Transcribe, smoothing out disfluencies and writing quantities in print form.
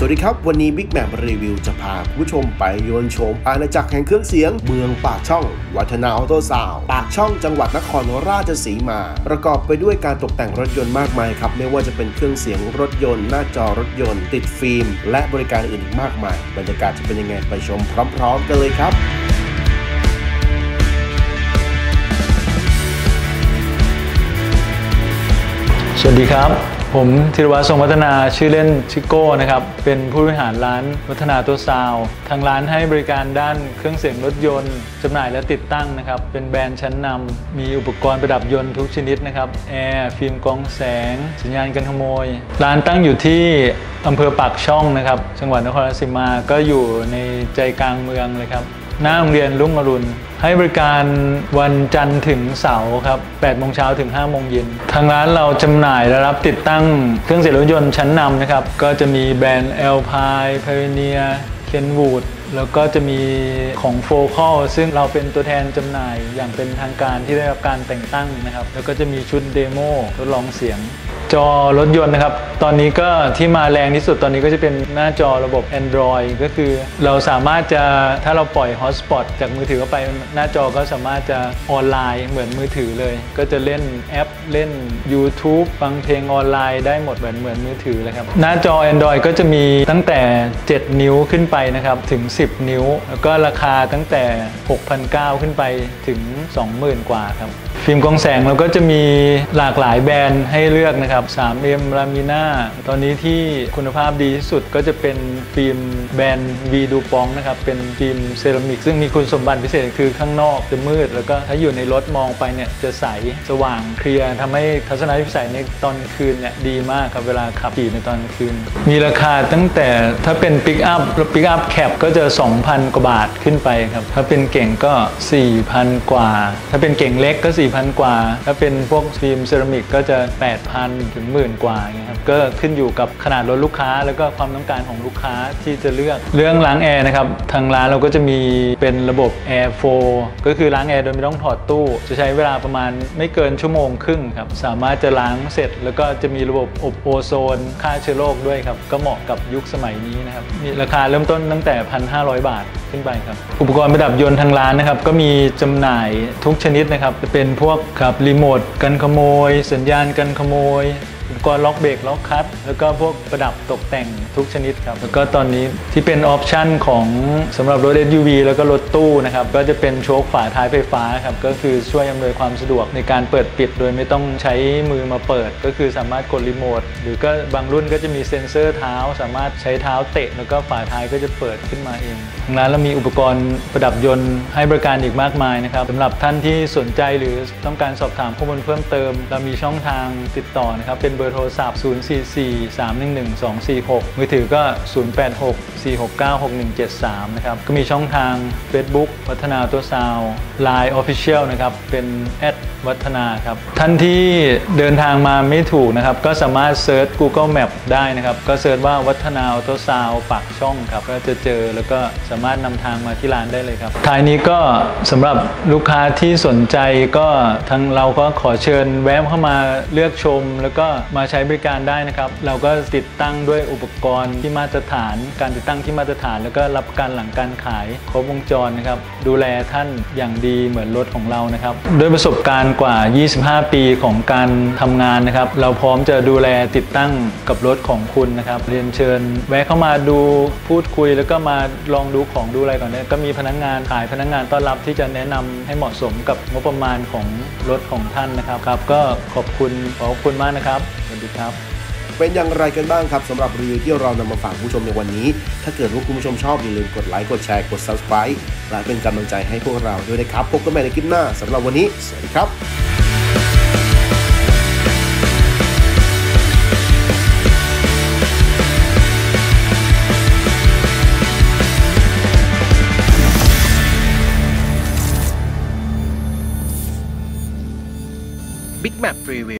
วัสดีครับวันนี้บิ๊กแมปรีวิวจะพาผู้ชมไปโยนชมอาณาจักรแห่งเครื่องเสียงเมืองปากช่องวัฒนาออโตซาวปากช่องจังหวัดนครราชสีมาประกอบไปด้วยการตกแต่งรถยนต์มากมายครับไม่ว่าจะเป็นเครื่องเสียงรถยนต์หน้าจอรถยนต์ติดฟิล์มและบริการอื่นอีกมากมายบรรยากาศจะเป็นยังไงไปชมพร้อมๆกันเลยครับสวัสดีครับผมธีรวัฒน์ทรงวัฒนาชื่อเล่นชิโก้นะครับเป็นผู้บริหารร้านวัฒนาตัวซาวทางร้านให้บริการด้านเครื่องเสียงรถยนต์จำหน่ายและติดตั้งนะครับเป็นแบรนด์ชั้นนำมีอุปกรณ์ประดับยนต์ทุกชนิดนะครับแอร์ฟิล์มกรองแสงสัญญาณกันขโมยร้านตั้งอยู่ที่อำเภอปากช่องนะครับจังหวัดนครราชสีมาก็อยู่ในใจกลางเมืองเลยครับหน้าโรงเรียนรุ่งอรุณให้บริการวันจันทร์ถึงเสาร์ครับ 8 โมงเช้าถึง 5 โมงเย็นทางร้านเราจำหน่ายและรับติดตั้งเครื่องเสียงรถยนต์ชั้นนำนะครับก็จะมีแบรนด์ Alpine Pioneer Kenwood แล้วก็จะมีของโฟคอลซึ่งเราเป็นตัวแทนจำหน่ายอย่างเป็นทางการที่ได้รับการแต่งตั้งนะครับแล้วก็จะมีชุดเดโมทดลองเสียงจอรถยนต์นะครับตอนนี้ก็ที่มาแรงที่สุดตอนนี้ก็จะเป็นหน้าจอระบบ Android ก็คือเราสามารถจะถ้าเราปล่อยฮอตสปอตจากมือถือเข้าไปหน้าจอก็สามารถจะออนไลน์เหมือนมือถือเลยก็จะเล่นแอปเล่น YouTube ฟังเพลงออนไลน์ได้หมดเหมือนมือถือเลยครับหน้าจอ Android ก็จะมีตั้งแต่7 นิ้วขึ้นไปนะครับถึง10 นิ้วแล้วก็ราคาตั้งแต่ 6,900 ขึ้นไปถึง 20,000 กว่าครับฟิล์มกรองแสงเราก็จะมีหลากหลายแบรนด์ให้เลือกนะครับ 3M ลามิน่าตอนนี้ที่คุณภาพดีที่สุดก็จะเป็นฟิล์มแบรนด์ V ดูปองนะครับเป็นฟิล์มเซรามิกซึ่งมีคุณสมบัติพิเศษคือข้างนอกจะมืดแล้วก็ถ้าอยู่ในรถมองไปเนี่ยจะใสสว่างเคลียร์ทำให้ทัศนวิสัยในตอนคืนเนี่ยดีมากครับเวลาขับขี่ในตอนคืนมีราคาตั้งแต่ถ้าเป็นปิกอัพแคปก็จะ 2,000 กว่าบาทขึ้นไปครับถ้าเป็นเก่งก็ 4,000 กว่าถ้าเป็นเก่งเล็กก็4,000 กว่าถ้าเป็นพวกฟิล์มเซรามิกก็จะ 8,000 ถึง 10,000 กว่าอย่างเงี้ยครับก็ขึ้นอยู่กับขนาดรถลูกค้าแล้วก็ความต้องการของลูกค้าที่จะเลือกเรื่องล้างแอร์นะครับทางร้านเราก็จะมีเป็นระบบ Air 4 ก็คือล้างแอร์โดยไม่ต้องถอดตู้จะใช้เวลาประมาณไม่เกิน1.5 ชั่วโมงครับสามารถจะล้างเสร็จแล้วก็จะมีระบบอบโอโซนฆ่าเชื้อโรคด้วยครับก็เหมาะกับยุคสมัยนี้นะครับมีราคาเริ่มต้นตั้งแต่ 1,500 บาทขึ้นไปครับอุปกรณ์ประดับยนต์ทางร้านนะครับก็มีจำหน่ายทุกชนิดนะครับจะเป็นพวกครับรีโมทกันขโมยสัญญาณกันขโมยอุปกรณ์ล็อกเบรกล็อกคัทแล้วก็พวกประดับตกแต่งทุกชนิดครับแล้วก็ตอนนี้ที่เป็นออปชั่นของสำหรับรถ SUV แล้วก็รถตู้นะครับก็จะเป็นโชคฝาท้ายไฟฟ้าครับก็คือช่วยอำนวยความสะดวกในการเปิดปิดโดยไม่ต้องใช้มือมาเปิดก็คือสามารถกดรีโมทหรือก็บางรุ่นก็จะมีเซ็นเซอร์เท้าสามารถใช้เท้าเตะแล้วก็ฝาท้ายก็จะเปิดขึ้นมาเองทางร้านเรามีอุปกรณ์ประดับยนต์ให้บริการอีกมากมายนะครับสำหรับท่านที่สนใจหรือต้องการสอบถามข้อมูลเพิ่มเติมเรามีช่องทางติดต่อนะครับเป็นเบอร์โทรศัพท์ 044-311-246 มือถือก็ 086-469-6173 นะครับก็มีช่องทาง Facebook วัฒนาตัวซาว Line Official นะครับเป็นวัฒนาครับท่านที่เดินทางมาไม่ถูกนะครับก็สามารถเซิร์ช Google Map ได้นะครับก็เซิร์ชว่าวัฒนาออโตซาวปากช่องครับก็จะเจอแล้วก็สามารถนำทางมาที่ร้านได้เลยครับท้ายนี้ก็สำหรับลูกค้าที่สนใจก็ทางเราก็ขอเชิญแวะเข้ามาเลือกชมแล้วก็มาใช้บริการได้นะครับเราก็ติดตั้งด้วยอุปกรณ์ที่มาตรฐานการติดตั้งที่มาตรฐานแล้วก็รับประกันหลังการขายครบวงจรนะครับดูแลท่านอย่างดีเหมือนรถของเรานะครับด้วยประสบการณ์กว่า25 ปีของการทำงานนะครับเราพร้อมจะดูแลติดตั้งกับรถของคุณนะครับเรียนเชิญแวะเข้ามาดูพูดคุยแล้วก็มาลองดูของดูอะไรก่อนเนี่ยก็มีพนักงานขายพนักงานต้อนรับที่จะแนะนำให้เหมาะสมกับงบประมาณของรถของท่านนะครับก็ขอบคุณมากนะครับสวัสดีครับเป็นอย่างไรกันบ้างครับสำหรับรีวิวที่เรานำมาฝากผู้ชมในวันนี้ถ้าเกิดว่าคุณผู้ชมชอบอย่าลืมกดไลค์กดแชร์กด Subscribe และเป็นกำลังใจให้พวกเราด้วยนะครับพบกันใหม่ในคลิปหน้าสำหรับวันนี้สวัสดีครับบิ๊กแมปรีวิว